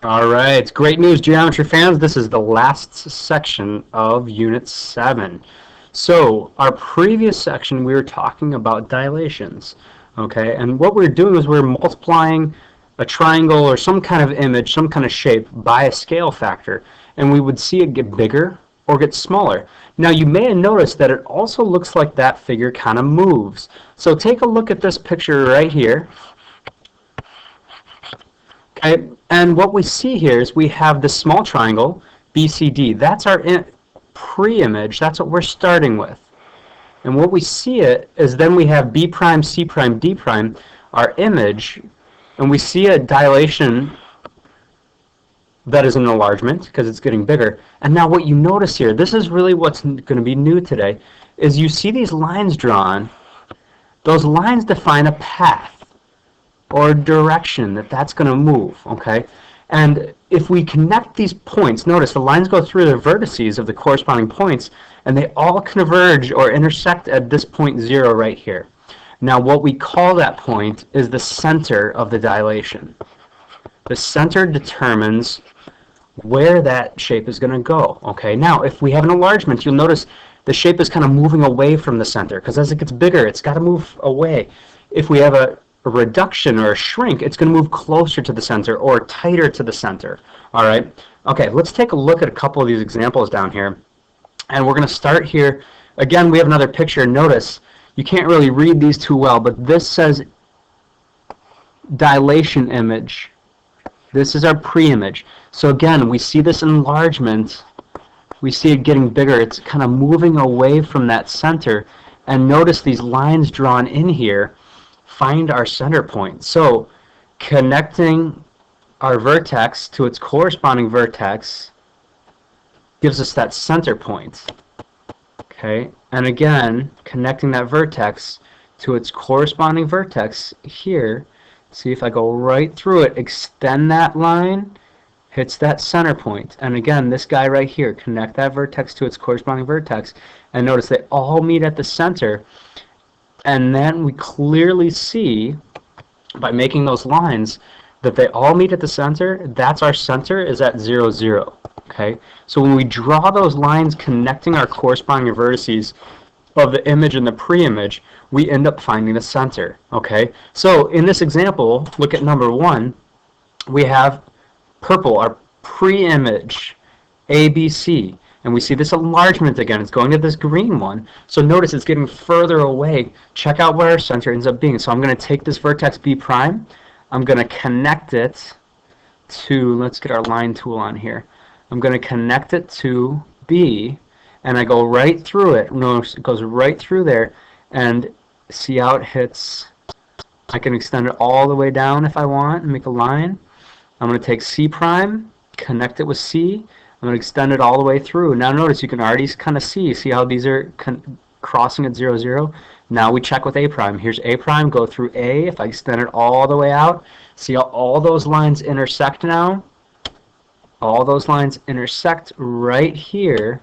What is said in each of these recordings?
All right, great news, geometry fans. This is the last section of Unit 7. So, our previous section, we were talking about dilations. Okay, and what we're doing is we're multiplying a triangle or some kind of image, some kind of shape, by a scale factor, and we would see it get bigger or get smaller. Now, you may have noticed that it also looks like that figure kind of moves. So, take a look at this picture right here. Okay, and what we see here is we have this small triangle, BCD. That's our pre-image. That's what we're starting with. And what we see it is then we have B prime, C prime, D prime, our image, and we see a dilation that is an enlargement because it's getting bigger. And now what you notice here, this is really what's going to be new today, is you see these lines drawn. Those lines define a path or direction that's going to move, okay? And if we connect these points, notice the lines go through the vertices of the corresponding points, and they all converge or intersect at this point 0 right here. Now, what we call that point is the center of the dilation. The center determines where that shape is going to go, okay? Now, if we have an enlargement, you'll notice the shape is kind of moving away from the center, because as it gets bigger, it's got to move away. If we have a reduction or a shrink, it's going to move closer to the center or tighter to the center. All right. Okay, let's take a look at a couple of these examples down here. And we're going to start here. Again, we have another picture. Notice you can't really read these too well, but this says dilation image. This is our pre-image. So again, we see this enlargement. We see it getting bigger. It's kind of moving away from that center. And notice these lines drawn in here find our center point. So connecting our vertex to its corresponding vertex gives us that center point. Okay, and again, connecting that vertex to its corresponding vertex here, see if I go right through it, extend that line, hits that center point. And again, this guy right here, connect that vertex to its corresponding vertex, and notice they all meet at the center. And then we clearly see, by making those lines, that they all meet at the center. That's our center is at 0, 0. Okay? So when we draw those lines connecting our corresponding vertices of the image and the pre-image, we end up finding the center. Okay? So in this example, look at number 1. We have purple, our pre-image, ABC. And we see this enlargement again. It's going to this green one. So notice it's getting further away. Check out where our center ends up being. So I'm going to take this vertex B prime. I'm going to connect it to, let's get our line tool on here. I'm going to connect it to B, and I go right through it. Notice it goes right through there, and see how it hits. I can extend it all the way down if I want and make a line. I'm going to take C prime, connect it with C. I'm going to extend it all the way through. Now notice you can already kind of see how these are crossing at 0, 0. Now we check with A prime. Here's A prime, go through A. If I extend it all the way out, see how all those lines intersect now? All those lines intersect right here,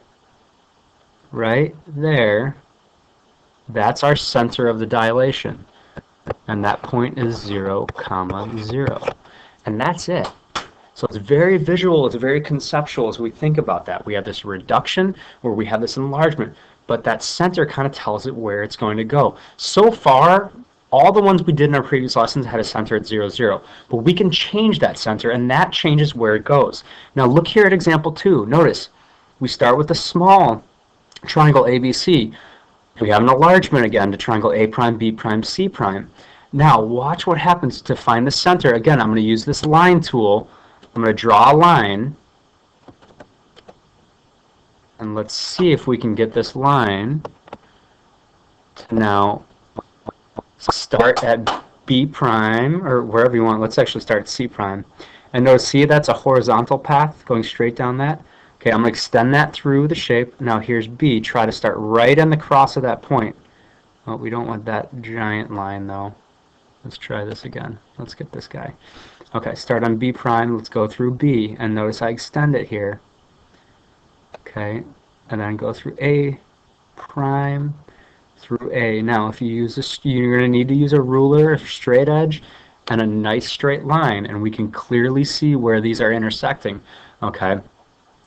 right there. That's our center of the dilation. And that point is 0, 0. And that's it. So it's very visual, it's very conceptual as we think about that. We have this reduction where we have this enlargement, but that center kind of tells it where it's going to go. So far, all the ones we did in our previous lessons had a center at 0, 0, but we can change that center, and that changes where it goes. Now look here at example 2. Notice, we start with a small triangle ABC. We have an enlargement again to triangle A prime, B prime, C prime. Now watch what happens to find the center. Again, I'm going to use this line tool. I'm going to draw a line, and let's see if we can get this line to now start at B prime, or wherever you want. Let's actually start at C prime. And notice, see, that's a horizontal path going straight down that. Okay, I'm going to extend that through the shape. Now here's B. Try to start right on the cross of that point. Oh, we don't want that giant line, though. Let's try this again. Let's get this guy. Okay, start on B prime, let's go through B, and notice I extend it here. Okay, and then go through A prime, through A. Now, if you use this, you're going to need to use a ruler, a straight edge, and a nice straight line, and we can clearly see where these are intersecting, okay?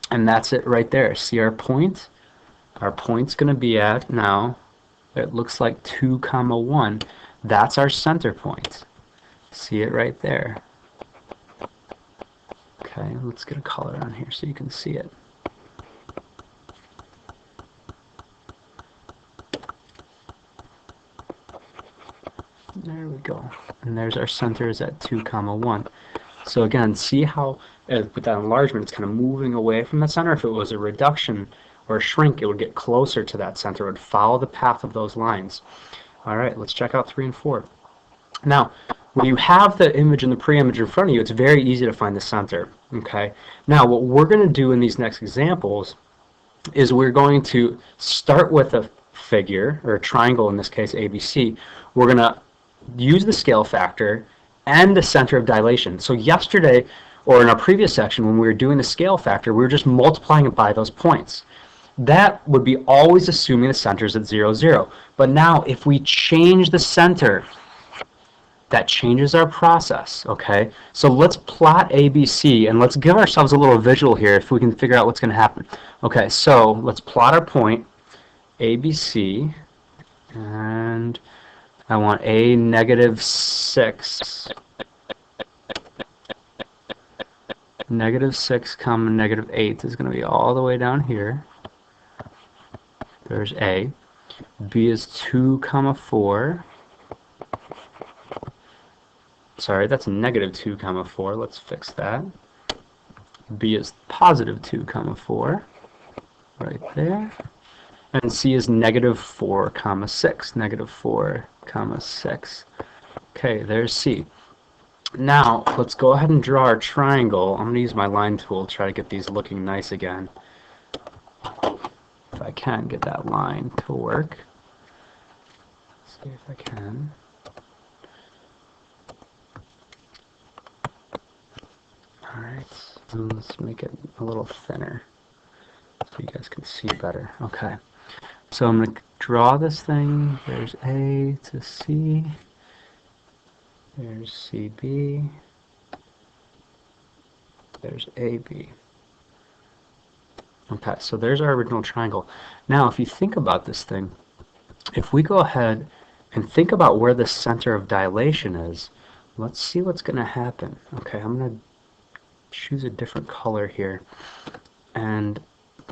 And that's it right there. See our point? Our point's going to be at, now, it looks like 2, 1. That's our center point. See it right there. Okay, let's get a color on here so you can see it. There we go. And there's our center is at 2, 1. So again, see how with that enlargement, it's kind of moving away from the center. If it was a reduction or a shrink, it would get closer to that center. It would follow the path of those lines. All right, let's check out 3 and 4. Now, when you have the image and the pre-image in front of you, it's very easy to find the center. Okay. Now, what we're going to do in these next examples is we're going to start with a figure, or a triangle in this case, ABC. We're going to use the scale factor and the center of dilation. So yesterday, or in our previous section, when we were doing the scale factor, we were just multiplying it by those points. That would be always assuming the center is at 0, 0. But now, if we change the center, that changes our process, okay? So let's plot ABC, and let's give ourselves a little visual here if we can figure out what's going to happen. Okay, so let's plot our point, ABC, and I want a -6. -6, -8 is going to be all the way down here. There's A. B is 2, 4. Sorry, that's -2, 4. Let's fix that. B is +2, 4. Right there. And C is -4, 6. -4, 6. Okay, there's C. Now, let's go ahead and draw our triangle. I'm going to use my line tool to try to get these looking nice again. If I can get that line to work. Let's see if I can. Alright, let's make it a little thinner so you guys can see better. Okay, so I'm going to draw this thing. There's A to C. There's CB. There's AB. Okay, so there's our original triangle. Now, if you think about this thing, if we go ahead and think about where the center of dilation is, let's see what's going to happen. Okay, I'm going to choose a different color here, and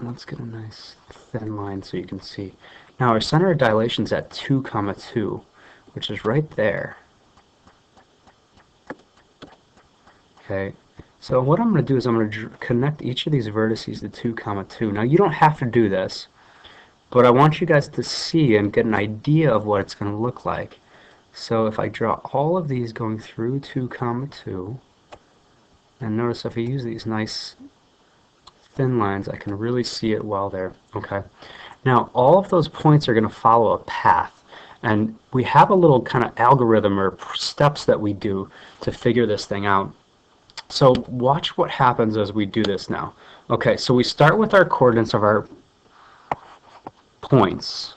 let's get a nice thin line so you can see. Now, our center of dilation is at 2, 2, which is right there. Okay, so what I'm going to do is I'm going to connect each of these vertices to 2, 2. Now, you don't have to do this, but I want you guys to see and get an idea of what it's going to look like. So if I draw all of these going through 2, 2, and notice if I use these nice thin lines, I can really see it well there. Okay, now all of those points are going to follow a path, and we have a little kind of algorithm or steps that we do to figure this thing out. So watch what happens as we do this now. Okay, so we start with our coordinates of our points.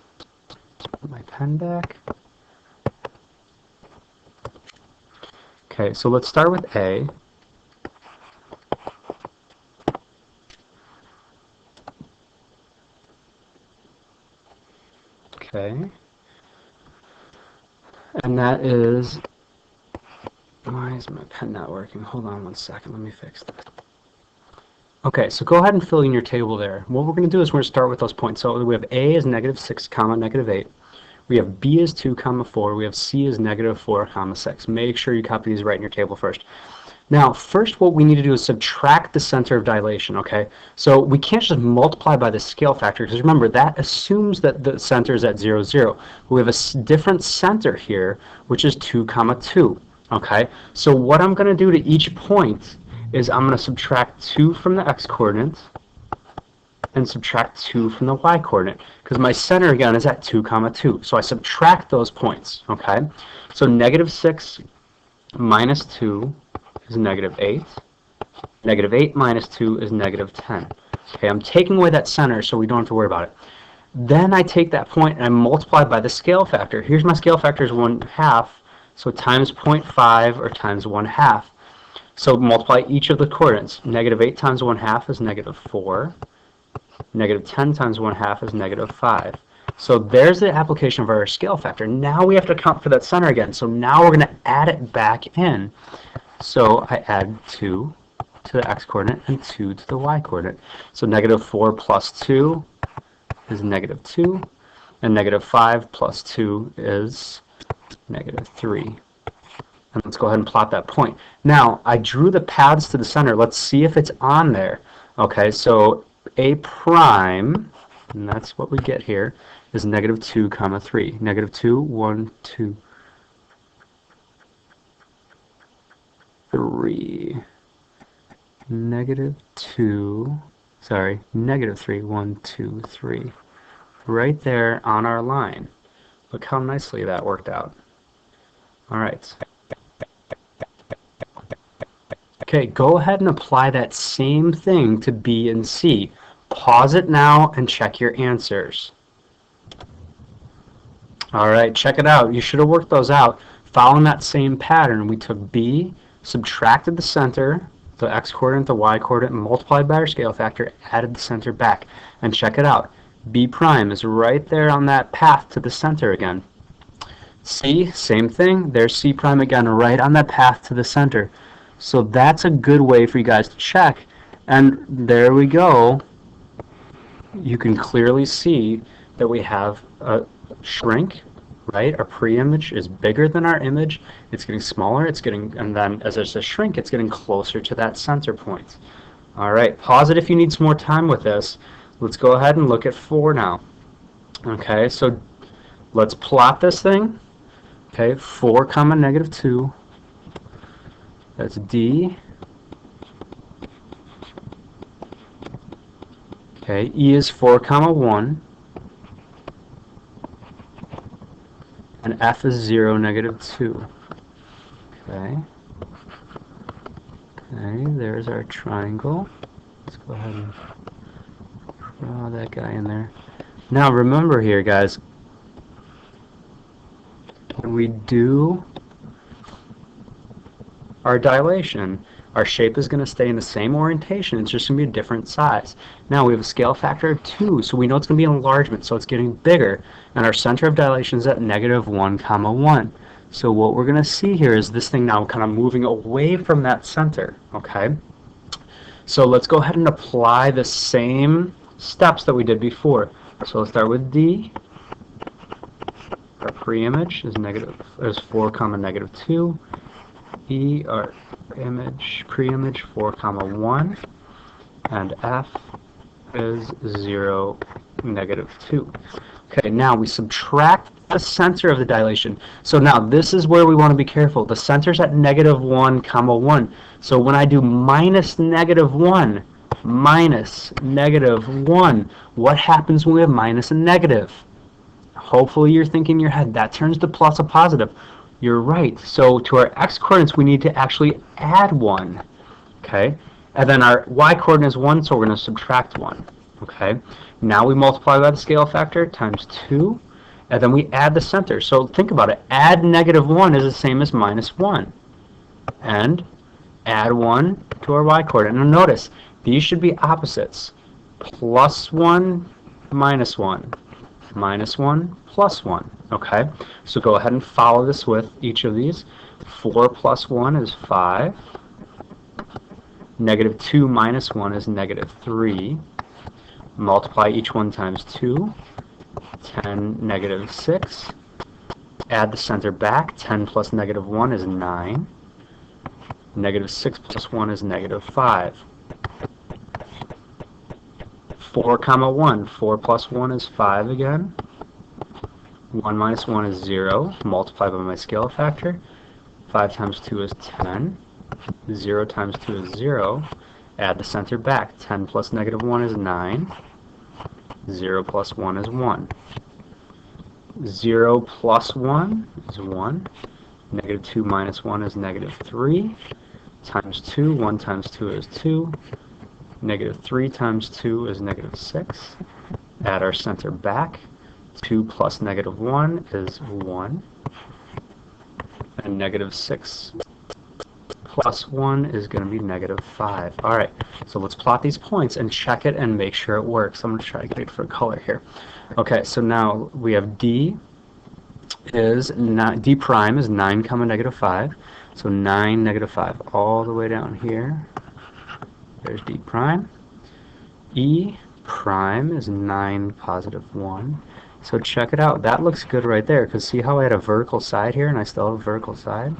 Put my pen back. Okay, so let's start with A. Okay, and that is, why is my pen not working? Hold on one second, let me fix this. Okay, so go ahead and fill in your table there. What we're going to do is we're going to start with those points. So we have A is -6, -8. We have B is 2, 4. We have C is -4, 6. Make sure you copy these right in your table first. Now, first what we need to do is subtract the center of dilation, okay? So we can't just multiply by the scale factor, because remember, that assumes that the center is at 0, 0. We have a different center here, which is 2, 2, okay? So what I'm going to do to each point is I'm going to subtract 2 from the x-coordinate and subtract 2 from the y-coordinate, because my center, again, is at 2, 2. So I subtract those points, okay? So -6 minus 2 is -8. -8 minus 2 is -10. Okay, I'm taking away that center so we don't have to worry about it. Then I take that point and I multiply by the scale factor. Here's my scale factor is 1/2, So times 0.5 or times 1/2. So multiply each of the coordinates. -8 times 1/2 is -4. -10 times 1/2 is -5. So there's the application of our scale factor. Now we have to account for that center again. So now we're going to add it back in. So I add 2 to the x-coordinate and 2 to the y-coordinate. So -4 plus 2 is -2, and -5 plus 2 is -3. And let's go ahead and plot that point. Now, I drew the paths to the center. Let's see if it's on there. Okay, so A prime, and that's what we get here, is -2, 3. -2, 1, 2, 3. -2, sorry, -3, 1, 2, 3. Right there on our line. Look how nicely that worked out. All right. Okay, go ahead and apply that same thing to B and C. Pause it now and check your answers. All right, check it out. You should have worked those out. Following that same pattern, we took B, subtracted the center, the x-coordinate, the y-coordinate, multiplied by our scale factor, added the center back. And check it out. B prime is right there on that path to the center again. C, same thing. There's C prime again, right on that path to the center. So that's a good way for you guys to check. And there we go. You can clearly see that we have a shrink, right? Our pre-image is bigger than our image. It's getting smaller. It's getting, and then as there's a shrink, it's getting closer to that center point. All right, pause it if you need some more time with this. Let's go ahead and look at 4 now. Okay, so let's plot this thing. Okay, 4, -2. That's D. Okay, E is 4, 1. And F is 0, -2. Okay. Okay, there's our triangle. Let's go ahead and draw that guy in there. Now remember here, guys, when we do our dilation, our shape is going to stay in the same orientation. It's just going to be a different size. Now we have a scale factor of 2, so we know it's going to be an enlargement, so it's getting bigger. And our center of dilation is at -1, 1. So what we're going to see here is this thing now kind of moving away from that center. Okay. So let's go ahead and apply the same steps that we did before. So let's start with D. Our pre-image is 4, -2. E, our pre-image 4, 1, and F is 0, -2. Okay, now we subtract the center of the dilation. So now this is where we want to be careful. The center's at -1, 1. So when I do -1, -1, what happens when we have minus and negative? Hopefully you're thinking in your head, that turns to plus a positive. You're right. So to our x-coordinates, we need to actually add 1. Okay? And then our y-coordinate is 1, so we're going to subtract 1. Okay? Now we multiply by the scale factor times 2, and then we add the center. So think about it. Add -1 is the same as -1. And add 1 to our y-coordinate. Now notice, these should be opposites. +1, -1. -1, +1. Okay, so go ahead and follow this with each of these. 4 plus 1 is 5. -2 minus 1 is -3. Multiply each one times 2. 10, -6. Add the center back. 10 plus -1 is 9. -6 plus 1 is -5. 4, 1. 4 plus 1 is 5 again. 1 minus 1 is 0. Multiply by my scale factor. 5 times 2 is 10. 0 times 2 is 0. Add the center back. 10 plus -1 is 9. 0 plus 1 is 1. 0 plus 1 is 1. -2 minus 1 is -3. Times 2. 1 times 2 is 2. -3 times 2 is -6. Add our center back. 2 plus -1 is 1. And -6. Plus 1 is going to be -5. Alright, so let's plot these points and check it and make sure it works. I'm going to try to get a different color here. Okay, so now we have D prime is 9, -5. So 9, -5, all the way down here. There's D prime. E prime is 9, +1. So check it out. That looks good right there, because see how I had a vertical side here and I still have a vertical side?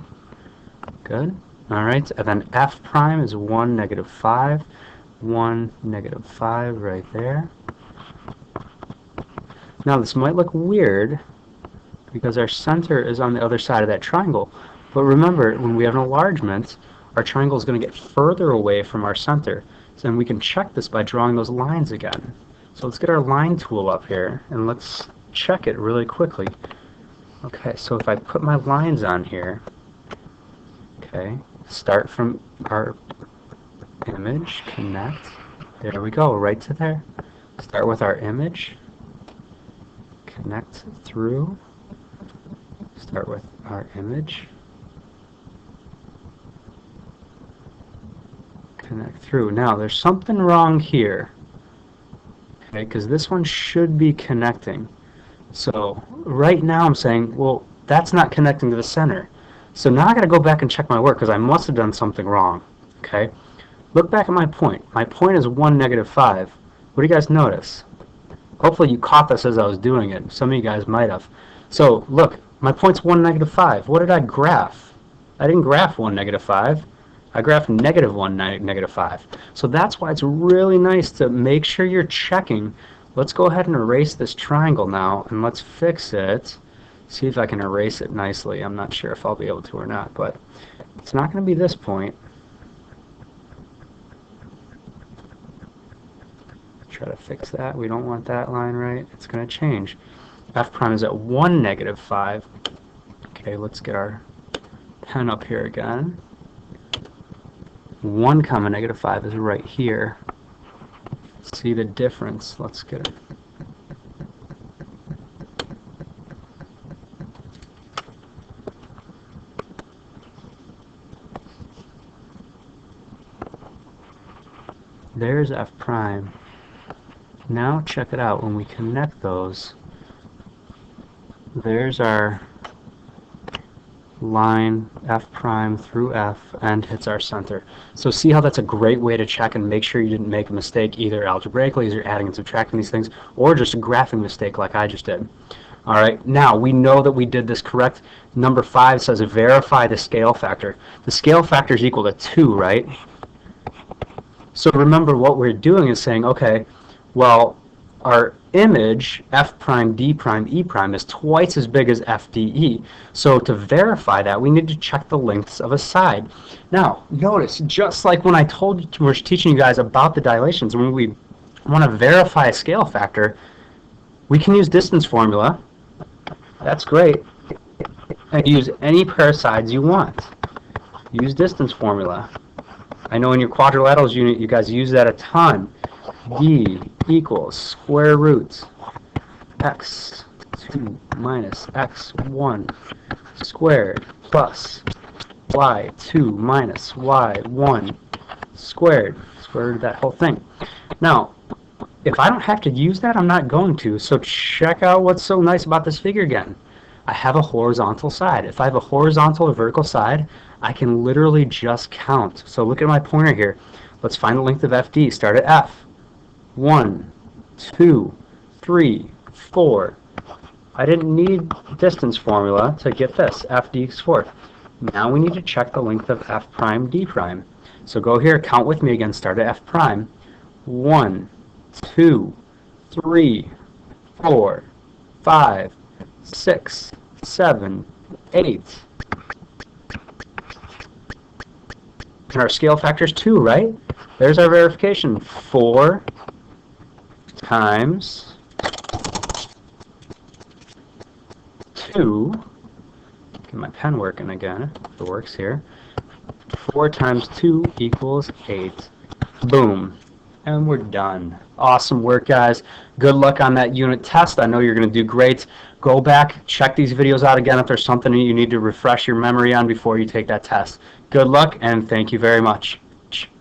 Good. Alright, and then F prime is 1, -5. 1, -5 right there. Now this might look weird because our center is on the other side of that triangle. But remember, when we have an enlargement, our triangle is going to get further away from our center. So then we can check this by drawing those lines again. So let's get our line tool up here and let's check it really quickly. Okay, so if I put my lines on here, okay, start from our image, connect, there we go, right to there. Start with our image, connect through, start with our image, connect through. Now there's something wrong here, okay, because this one should be connecting. So right now I'm saying, well, that's not connecting to the center. So now I got to go back and check my work because I must have done something wrong. Okay, look back at my point. My point is 1, -5. What do you guys notice? Hopefully you caught this as I was doing it. Some of you guys might have. So look, my point's 1, -5. What did I graph? I didn't graph 1, -5. I graphed -1, -5. So that's why it's really nice to make sure you're checking. Let's go ahead and erase this triangle now, and let's fix it. See if I can erase it nicely. I'm not sure if I'll be able to or not, but it's not going to be this point. Try to fix that. We don't want that line, right? It's going to change. F prime is at 1, -5. Okay, let's get our pen up here again. 1, -5 is right here. See the difference? Let's get it. There's F prime. Now check it out. When we connect those, there's our line F prime through F and hits our center. So see how that's a great way to check and make sure you didn't make a mistake either algebraically as you're adding and subtracting these things, or just a graphing mistake like I just did. Alright, now we know that we did this correct. Number 5 says verify the scale factor. The scale factor is equal to 2, right? So remember what we're doing is saying, okay, well, our image, F prime, D prime, E prime, is twice as big as FDE. So to verify that, we need to check the lengths of a side. Now, notice, just like when I told you, we're teaching you guys about the dilations, when we want to verify a scale factor, we can use distance formula. That's great. And use any pair of sides you want. Use distance formula. I know in your quadrilaterals unit, you guys use that a ton. D equals square root x2 minus x1 squared plus y2 minus y1 squared. Square root of that whole thing. Now, if I don't have to use that, I'm not going to. So check out what's so nice about this figure again. I have a horizontal side. If I have a horizontal or vertical side, I can literally just count. So look at my pointer here. Let's find the length of FD. Start at F. 1, 2, 3, 4. I didn't need distance formula to get this. FD equals 4. Now we need to check the length of F prime, D prime. So go here, count with me again. Start at F prime. 1, 2, 3, 4, 5, 6, 7, 8. And our scale factor is 2, right? There's our verification. 4 times 2. Get my pen working again. If it works here. 4 times 2 equals 8. Boom. And we're done. Awesome work, guys. Good luck on that unit test. I know you're going to do great. Go back, check these videos out again if there's something you need to refresh your memory on before you take that test. Good luck, and thank you very much.